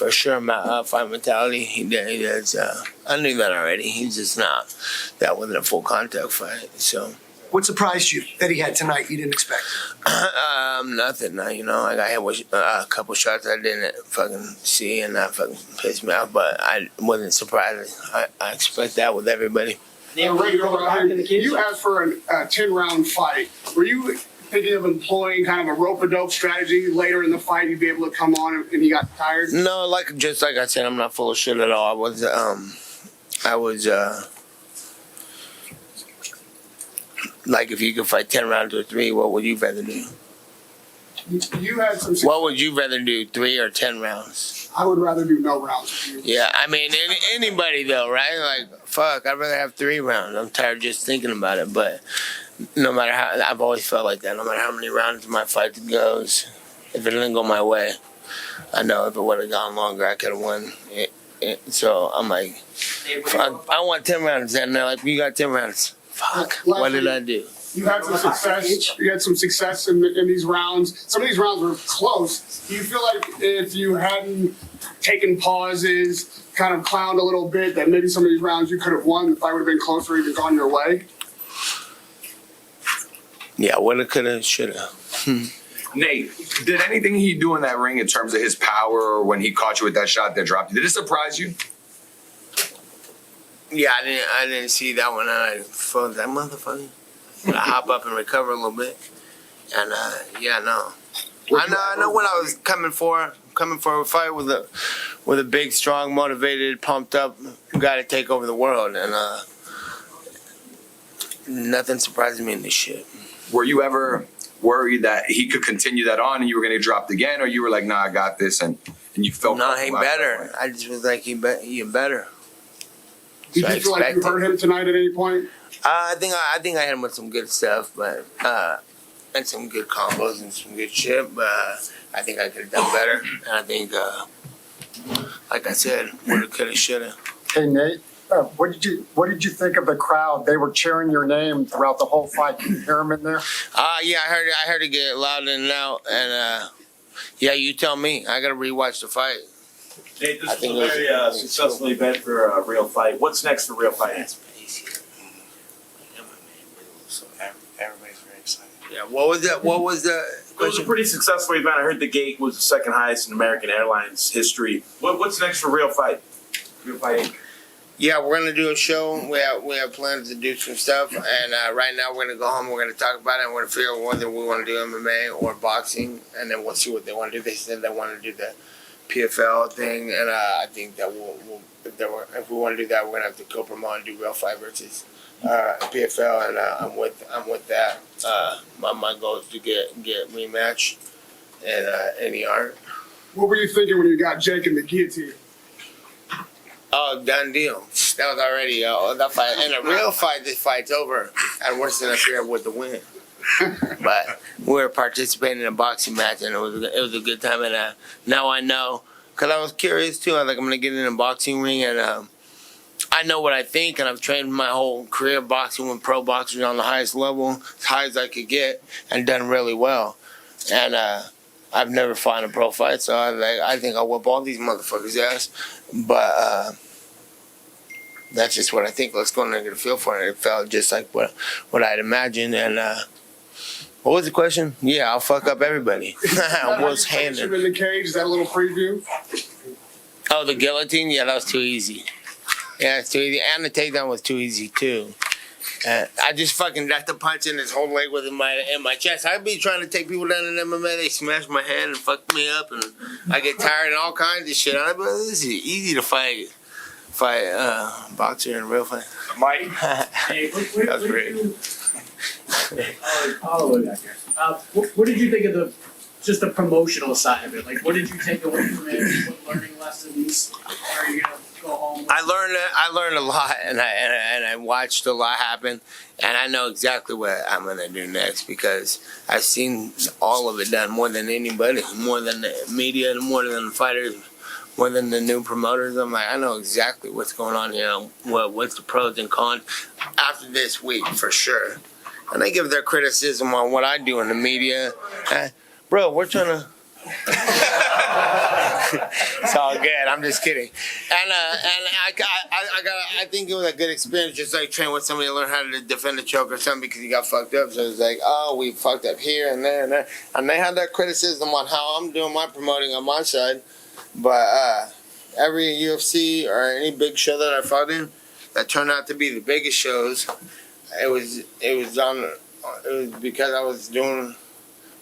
for sure, fight mentality. He does. I knew that already. He's just not. That wasn't a full contact fight. So. What surprised you that he had tonight you didn't expect? Nothing. You know, I got hit with a couple shots I didn't fucking see, and that fucking pissed me off. But I wasn't surprised. I expect that with everybody. You asked for a 10-round fight. Were you thinking of employing kind of a rope-a-dope strategy later in the fight? You'd be able to come on and you got tired? No, just like I said, I'm not full of shit at all. I was like, if you could fight 10 rounds or 3, what would you rather do? You had some. What would you rather do, 3 or 10 rounds? I would rather do no rounds. Yeah, I mean, anybody though, right? Like, fuck, I'd rather have 3 rounds. I'm tired just thinking about it. But no matter how, I've always felt like that. No matter how many rounds my fight goes, if it didn't go my way, I know if it would have gone longer, I could have won. So I'm like, fuck, I want 10 rounds. And they're like, you got 10 rounds. Fuck, what did I do? You had some success. You had some success in these rounds. Some of these rounds were close. Do you feel like if you hadn't taken pauses, kind of clowned a little bit, that maybe some of these rounds you could have won, the fight would have been closer, even gone your way? Yeah, woulda, coulda, shoulda. Nate, did anything he do in that ring in terms of his power, or when he caught you with that shot that dropped you, did it surprise you? Yeah, I didn't see that one. I felt that motherfucker. I hop up and recover a little bit, and yeah, no. I know what I was coming for. Coming for a fight with a big, strong, motivated, pumped up guy to take over the world, and nothing surprises me in this shit. Were you ever worried that he could continue that on and you were going to drop again, or you were like, nah, I got this, and you felt no, he better. I just was like, he better. Did you feel like you hurt him tonight at any point? I think I hit him with some good stuff, but and some good combos and some good shit. But I think I could have done better. And I think, like I said, woulda, coulda, shoulda. Hey Nate, what did you think of the crowd? They were cheering your name throughout the whole fight. Did you hear them in there? Yeah, I heard it get loud in and out. And yeah, you tell me. I gotta rewatch the fight. Nate, this was a very successful event for a real fight. What's next for real fight? Everybody's very excited. Yeah, what was that? What was the It was a pretty successful event. I heard the gate was the second highest in American Airlines history. What's next for real fight? Real fight. Yeah, we're gonna do a show. We have plans to do some stuff, and right now we're gonna go home. We're gonna talk about it, and we're gonna figure out whether we want to do MMA or boxing, and then we'll see what they want to do. They said they want to do the PFL thing, and I think that if we want to do that, we're gonna have to co-promote and do real fight versus PFL, and I'm with that. My goal is to get rematch and NER. What were you thinking when you got Jake in the guillotine? Oh, done deal. That was already that fight. In a real fight, this fight's over, and we're sitting up here with the win. But we were participating in a boxing match, and it was a good time. And now I know, because I was curious too. I was like, I'm gonna get in a boxing ring, and I know what I think, and I've trained my whole career boxing with pro boxers on the highest level, as high as I could get, and done really well. And I've never fought in a pro fight, so I think I'll whip all these motherfuckers' ass. But that's just what I think. Let's go in there and get a feel for it. It felt just like what I'd imagined. And what was the question? Yeah, I'll fuck up everybody. What's handed? In the cage, is that a little preview? Oh, the guillotine? Yeah, that was too easy. Yeah, it's too easy. And the takedown was too easy, too. I just fucking left the punch in his whole leg was in my chest. I'd be trying to take people down in MMA. They smash my head and fuck me up, and I get tired and all kinds of shit. I'd be like, this is easy to fight boxer in a real fight. Mike, That was great. What did you think of just the promotional side of it? Like, what did you take away from it? What learning lessons are you gonna go home with? I learned a lot, and I watched a lot happen, and I know exactly what I'm gonna do next because I've seen all of it done more than anybody, more than the media, more than the fighters, more than the new promoters. I'm like, I know exactly what's going on here, what's the pros and cons after this week for sure. And they give their criticism on what I do in the media. Bro, we're trying to It's all good. I'm just kidding. And I think it was a good experience, just like training with somebody to learn how to defend a choke or something because he got fucked up. So it's like, oh, we fucked up here and there and there. And they had that criticism on how I'm doing my promoting on my side. But every UFC or any big show that I fought in that turned out to be the biggest shows, it was because I was doing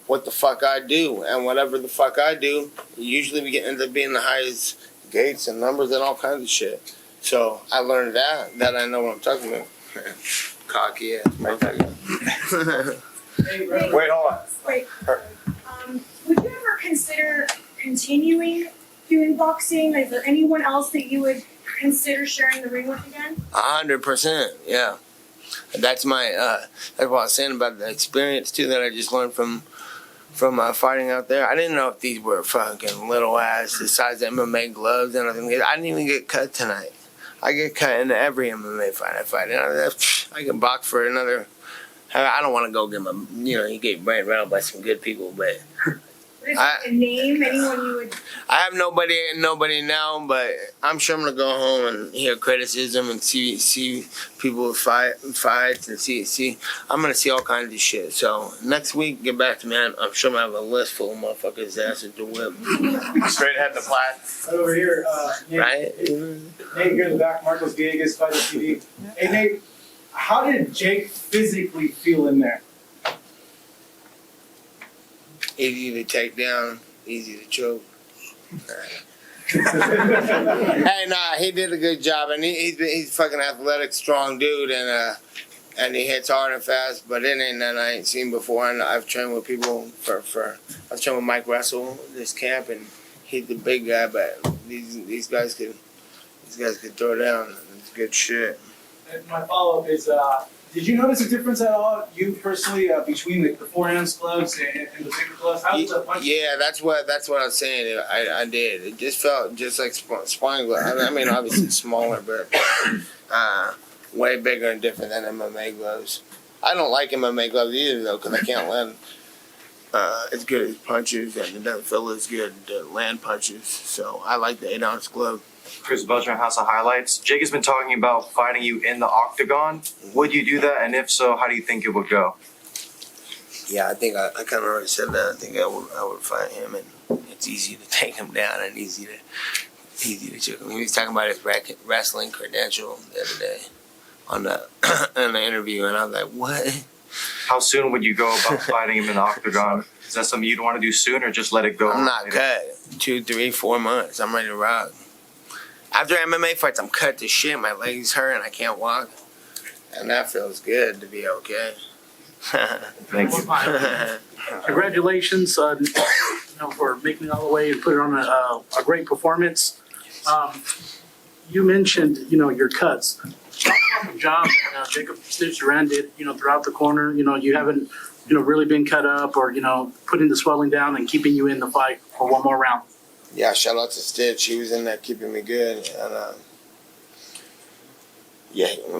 what the fuck I do, and whatever the fuck I do, usually we end up being the highest gates and numbers and all kinds of shit. So I learned that I know what I'm talking about. Cocky ass motherfucker. Wait, hold on. Wait. Would you ever consider continuing doing boxing? Is there anyone else that you would consider sharing the ring with again? 100%, yeah. That's my that's what I was saying about the experience too that I just learned from fighting out there. I didn't know if these were fucking little ass the size of MMA gloves and everything. I didn't even get cut tonight. I get cut in every MMA fight I fight. I can box for another. I don't want to go get my, you get brain rattled by some good people, but Is there a name, anyone you would? I have nobody now, but I'm sure I'm gonna go home and hear criticism and see people fights and see. I'm gonna see all kinds of shit. So next week, get back to me. I'm sure I'm gonna have a list full of motherfuckers' asses to whip. Straight ahead the plat. Right over here, Nate, Right? Nate here in the back, Marcos Diaz, Fighter TV. Hey Nate, how did Jake physically feel in there? Easy to take down, easy to choke. Hey, nah, he did a good job, and he's a fucking athletic, strong dude, and he hits hard and fast. But it ain't nothing I ain't seen before. And I've trained with people I've trained with Mike Russell this camp, and he's the big guy. But these guys could throw down. It's good shit. And my follow-up is, did you notice a difference at all, you personally, between the forehands gloves and the bigger gloves? How's the punch? Yeah, that's what I was saying. I did. It just felt just like sparring gloves. I mean, obviously smaller, but way bigger and different than MMA gloves. I don't like MMA gloves either, though, because I can't land as good as punches, and it doesn't feel as good to land punches. So I like the 8-ounce glove. Chris Belcher, House of Highlights. Jake has been talking about fighting you in the octagon. Would you do that? And if so, how do you think it would go? Yeah, I think I kind of already said that. I think I would fight him, and it's easy to take him down and easy to choke him. He was talking about his wrestling credential the other day on in the interview, and I was like, what? How soon would you go about fighting him in the octagon? Is that something you'd want to do soon, or just let it go? I'm not cut. 2, 3, 4 months. I'm ready to rock. After MMA fights, I'm cut to shit. My legs hurt and I can't walk. And that feels good to be okay. Thank you. Congratulations for making it all the way and putting on a great performance. You mentioned, your cuts. Good job that Jacob Stitch-Duran did, throughout the corner. You haven't, really been cut up or, putting the swelling down and keeping you in the fight for one more round. Yeah, shout out to Stitch. He was in there keeping me good. And,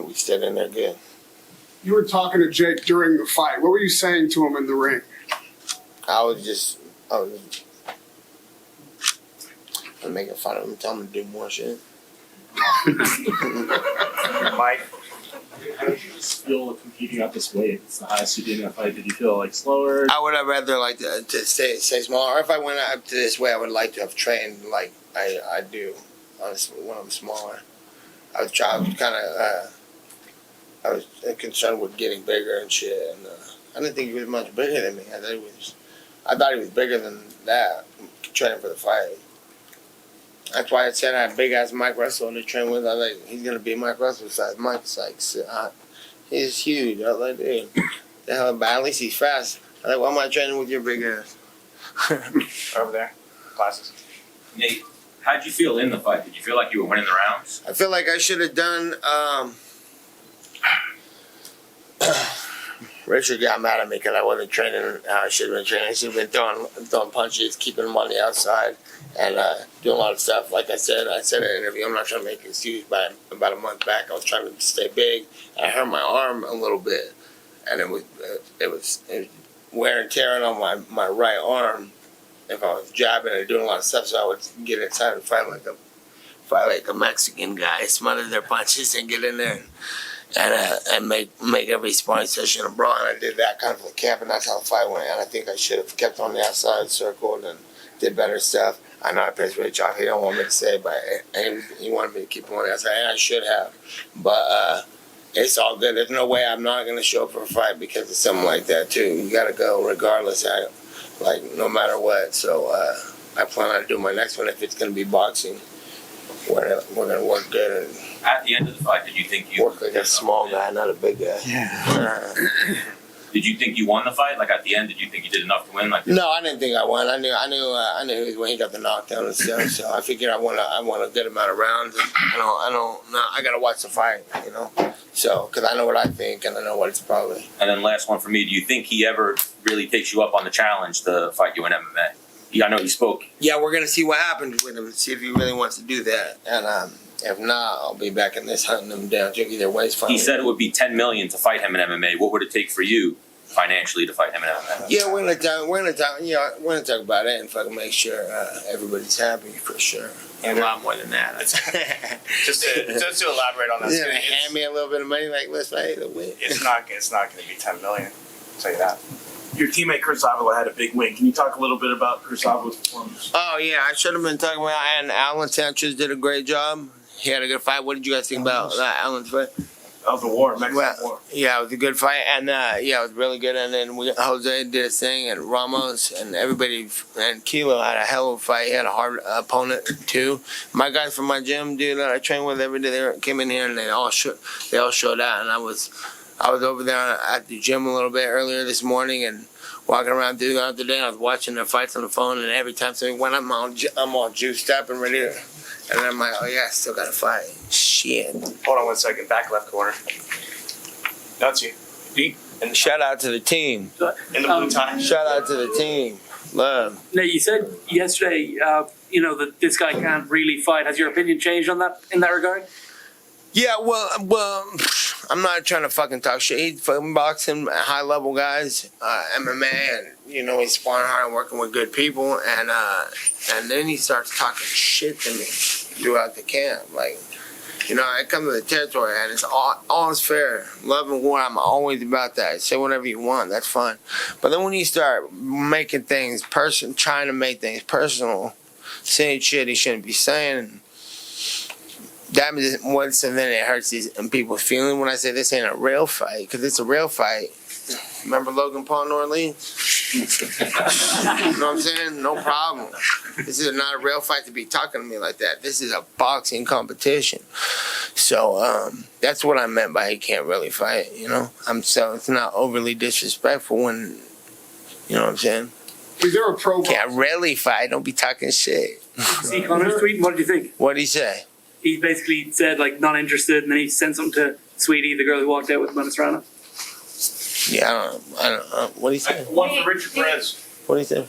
we stayed in there good. You were talking to Jake during the fight. What were you saying to him in the ring? I was making fun of him, telling him to do more shit. Mike. How did you just feel competing at this weight? It's the highest you did in a fight. Did you feel slower? I would have rather liked to stay smaller. Or if I went up to this way, I would like to have trained like I do, honestly, when I'm smaller. I was concerned with getting bigger and shit, and I didn't think he was much bigger than me. I thought he was bigger than that, training for the fight. That's why I said I had big ass Mike Russell to train with. I was like, he's gonna be Mike Russell size. Mike's he's huge. I was like, dude, the hell, but at least he's fast. I was like, why am I training with your big ass? Over there. Classes. Nate, how'd you feel in the fight? Did you feel like you were winning the rounds? I feel like I should have done. Richard got mad at me because I wasn't training how I should have been training. I should have been throwing punches, keeping him on the outside, and doing a lot of stuff. Like I said in an interview, I'm not trying to make an excuse, but about a month back, I was trying to stay big, and I hurt my arm a little bit, and it was wear and tearing on my right arm, if I was jabbing or doing a lot of stuff, so I would get inside and fight like a Mexican guy, smother their punches and get in there and make every sparring session a brawl. And I did that kind of for camp, and that's how the fight went. And I think I should have kept on the outside, circled, and did better stuff. I know I pissed Rich off. He don't want me to say it, but he wanted me to keep on the outside, and I should have. But it's all good. There's no way I'm not going to show up for a fight because of something like that, too. You got to go regardless, no matter what. So I plan on doing my next one if it's going to be boxing. We're going to work good. And At the end of the fight, did you think you work like a small guy, not a big guy. Yeah. Did you think you won the fight? Like at the end, did you think you did enough to win? Like No, I didn't think I won. I knew when he got the knockdown and stuff. So I figured I won a good amount of rounds. I gotta watch the fight, you know. So because I know what I think and I know what it's probably. And then last one for me, do you think he ever really takes you up on the challenge to fight you in MMA? Yeah, I know he spoke. Yeah, we're gonna see what happens with him. See if he really wants to do that. And if not, I'll be back in this hunting him down. Either way, it's fine. He said it would be $10 million to fight him in MMA. What would it take for you financially to fight him in MMA? Yeah, we're gonna talk about it and fucking make sure everybody's happy for sure. And a lot more than that. Just to elaborate on that, He's gonna hand me a little bit of money, like let's fight a win. it's not going to be 10 million. I'll tell you that. Your teammate Chris Avila had a big win. Can you talk a little bit about Chris Avila's performance? Oh yeah, I should have been talking about. And Alan Sanchez did a great job. He had a good fight. What did you guys think about Alan's fight? That was the war, Mexican war. Yeah, it was a good fight, and it was really good. And then Jose did his thing, and Ramos and everybody, and Kilo had a hell of a fight. He had a hard opponent too. My guys from my gym, dude, that I train with every day, they came in here and they all showed out. And I was over there at the gym a little bit earlier this morning and walking around throughout the day. I was watching their fights on the phone, and every time something went, I'm all juiced up and ready to. And then I'm like, oh yeah, I still got to fight. Shit. Hold on 1 second. Back left corner. That's you. Deep. And shout out to the team. In the blue tie. Shout out to the team. Love. Now, you said yesterday, that this guy can't really fight. Has your opinion changed on that in that regard? Yeah, well, I'm not trying to fucking talk shit. He's fucking boxing high level guys, MMA, and he's sparring hard and working with good people, and then he starts talking shit to me throughout the camp. Like, I come to the territory and it's all is fair. Love and war, I'm always about that. Say whatever you want, that's fine. But then when you start making things trying to make things personal, saying shit he shouldn't be saying, that means once and then it hurts people's feeling when I say this ain't a real fight, because it's a real fight. Remember Logan Paul in New Orleans? You know what I'm saying? No problem. This is not a real fight to be talking to me like that. This is a boxing competition. So that's what I meant by he can't really fight, So it's not overly disrespectful when, you know what I'm saying? Is there a pro? Can't really fight. Don't be talking shit. See Connor's tweet? What did you think? What did he say? He basically said, not interested, and then he sent something to Sweetie, the girl who walked out with Manisrana. Yeah, I don't know. What did he say? One for Richard Perez. What did he say?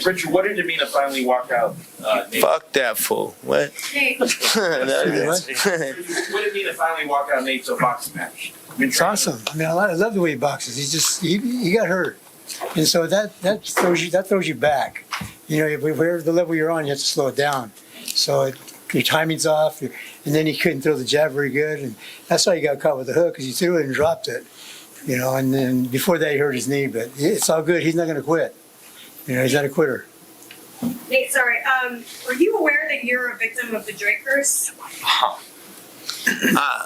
Richard, what did it mean to finally walk out? Fuck that fool. What? Hey, What did it mean to finally walk out Nate's boxing match? It's awesome. I mean, I love the way he boxes. He's just he got hurt, and so that throws you back. Whatever the level you're on, you have to slow it down. So your timing's off, and then he couldn't throw the jab very good, and that's why he got caught with the hook, because he threw it and dropped it. And then before that he hurt his knee, but it's all good. He's not going to quit. He's not a quitter. Nate, sorry. Were you aware that you're a victim of the Drake curse?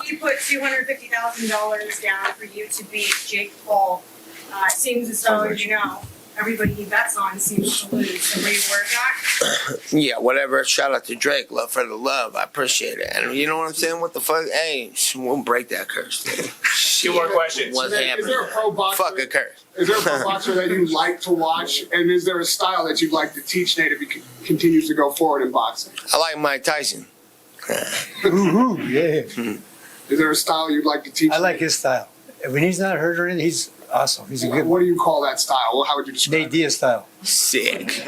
He put $250,000 down for you to beat Jake Paul. It seems as though, everybody he bets on seems to lose. So were you aware of that? Yeah, whatever. Shout out to Drake. Love for the love. I appreciate it. And you know what I'm saying? What the fuck? Hey, we'll break that curse. Two more questions. What's Is happening? there a pro boxer? Fuck a curse. Is there a pro boxer that you like to watch, and is there a style that you'd like to teach Nate if he continues to go forward in boxing? I like Mike Tyson. Ooh, yeah. Is there a style you'd like to teach? I like Nate? his style. When he's not hurt or anything, he's awesome. He's a good What do you call that style? How would you describe Nate Diaz style. Sick.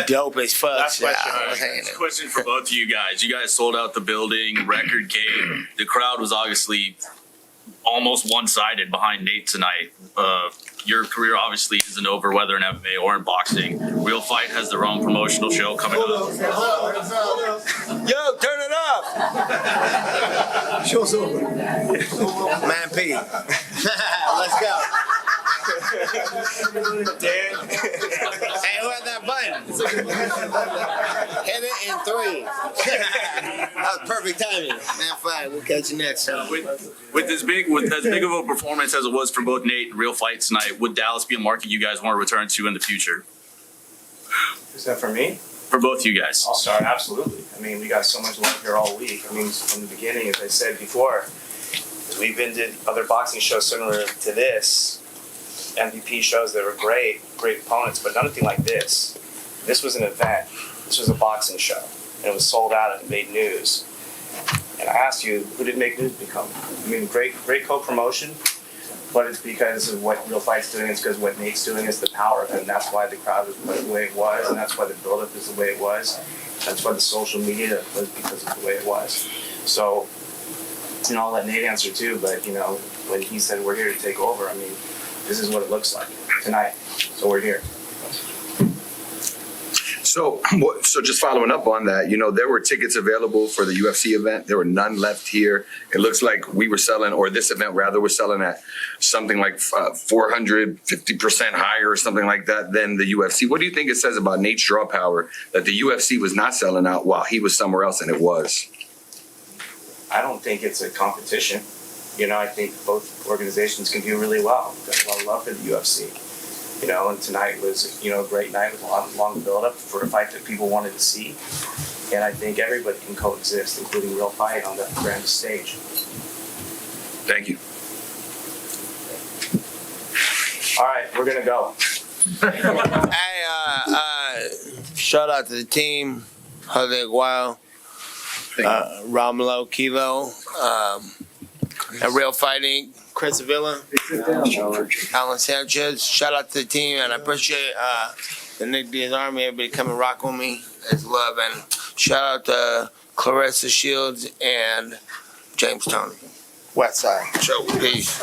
Dope as fuck. Last question. I was hanging it. Question for both of you guys. You guys sold out the building, record came. The crowd was obviously almost one-sided behind Nate tonight. Your career obviously isn't over, whether in MMA or in boxing. Real Fight has their own promotional show coming up. Yo, turn it up. Show's over. Man P. Let's go. Dan. Hey, where's that button? Hit it in 3. That was perfect timing. Man, fine. We'll catch you next time. With as big of a performance as it was for both Nate and Real Fight tonight, would Dallas be a market you guys want to return to in the future? Is that for me? For both you guys. I'll start, absolutely. I mean, we got so much love here all week. I mean, from the beginning, as I said before, we've been to other boxing shows similar to this, MVP shows that were great opponents, but nothing like this. This was an event. This was a boxing show, and it was sold out and it made news. And I asked you, who did Make News become? I mean, great co-promotion, but it's because of what Real Fight's doing. It's because what Nate's doing is the power of him. That's why the crowd was the way it was, and that's why the build-up is the way it was. That's why the social media was because of the way it was. So, you know, I'll let Nate answer too, but, you know, when he said we're here to take over, I mean, this is what it looks like tonight. So we're here. So just following up on that, you know, there were tickets available for the UFC event. There were none left here. It looks like we were selling, or this event rather, was selling at something like 450% higher or something like that than the UFC. What do you think it says about Nate's draw power that the UFC was not selling out while he was somewhere else and it was? I don't think it's a competition. You know, I think both organizations can do really well. Got a lot of love for the UFC. You know, and tonight was, you know, a great night with a long build-up for a fight that people wanted to see. And I think everybody can coexist, including Real Fight, on the grandest stage. Thank you. All right, we're gonna go. Hey, shout out to the team, Jose Guao, Romulo Kilo, and Real Fighting, Chris Avila, Alan Sanchez. Shout out to the team, and I appreciate the Nick Diaz Army, everybody coming rock with me. It's love, and shout out to Clarissa Shields and James Tony. Westside. Peace.